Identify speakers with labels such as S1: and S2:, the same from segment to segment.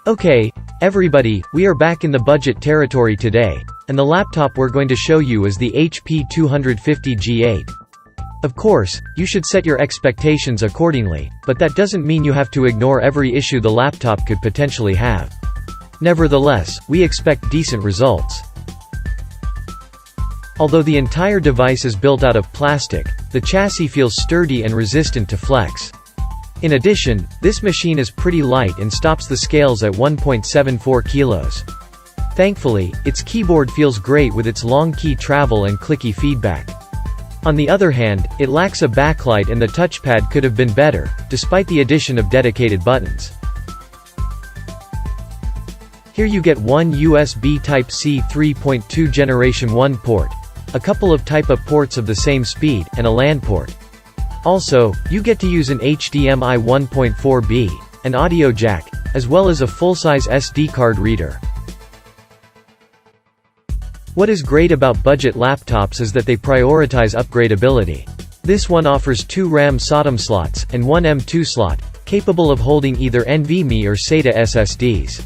S1: Okay, everybody, we are back in the budget territory today, and the laptop we're going to show you is the HP 250 G8. Of course, you should set your expectations accordingly, but that doesn't mean you have to ignore every issue the laptop could potentially have. Nevertheless, we expect decent results. Although the entire device is built out of plastic, the chassis feels sturdy and resistant to flex. In addition, this machine is pretty light and stops the scales at 1.74 kilos. Thankfully, its keyboard feels great with its long key travel and clicky feedback. On the other hand, it lacks a backlight and the touchpad could have been better, despite the addition of dedicated buttons. Here you get one USB Type-C 3.2 Generation 1 port, a couple of Type-A ports of the same speed, and a LAN port. Also, you get to use an HDMI 1.4b, an audio jack, as well as a full-size SD card reader. What is great about budget laptops is that they prioritize upgradability. This one offers 2 RAM SODIMM slots, and 1 M.2 slot, capable of holding either NVMe or SATA SSDs.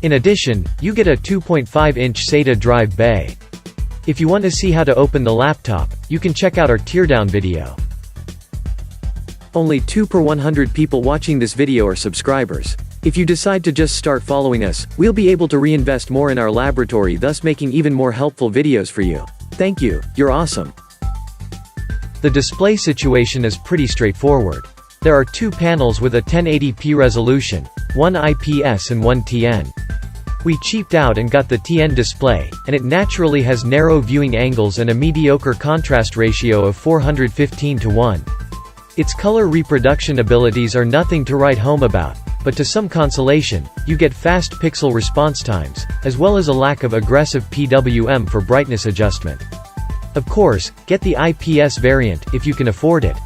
S1: In addition, you get a 2.5-inch SATA drive bay. If you want to see how to open the laptop, you can check out our teardown video. Only 2 per 100 people watching this video are subscribers. If you decide to just start following us, we'll be able to reinvest more in our laboratory, thus making even more helpful videos for you. Thank you, you're awesome. The display situation is pretty straightforward. There are 2 panels with a 1080p resolution, one IPS and one TN. We cheaped out and got the TN display, and it naturally has narrow viewing angles and a mediocre contrast ratio of 415:1. Its color reproduction abilities are nothing to write home about, but to some consolation, you get fast pixel response times, as well as a lack of aggressive PWM for brightness adjustment. Of course, get the IPS variant, if you can afford it.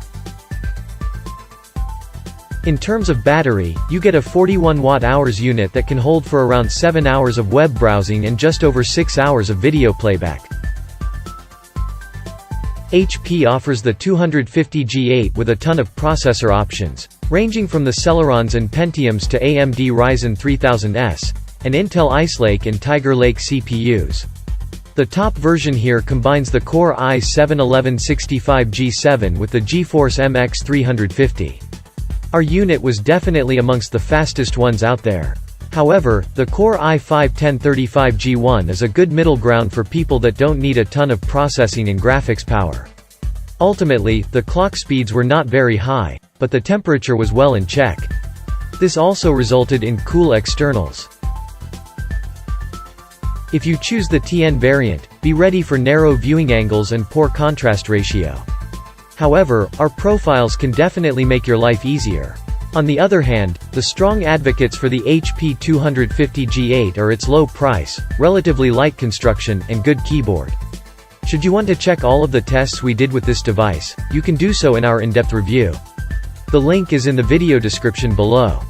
S1: In terms of battery, you get a 41 watt-hours unit that can hold for around 7 hours of web browsing and just over 6 hours of video playback. HP offers the 250 G8 with a ton of processor options, ranging from the Celerons and Pentiums to AMD Ryzen 3000S, and Intel Ice Lake and Tiger Lake CPUs. The top version here combines the Core i7-1165G7 with the GeForce MX 350. Our unit was definitely amongst the fastest ones out there. However, the Core i5-1035G1 is a good middle ground for people that don't need a ton of processing and graphics power. Ultimately, the clock speeds were not very high, but the temperature was well in check. This also resulted in cool externals. If you choose the TN variant, be ready for narrow viewing angles and poor contrast ratio. However, our profiles can definitely make your life easier. On the other hand, the strong advocates for the HP 250 G8 are its low price, relatively light construction, and good keyboard. Should you want to check all of the tests we did with this device, you can do so in our in-depth review. The link is in the video description below.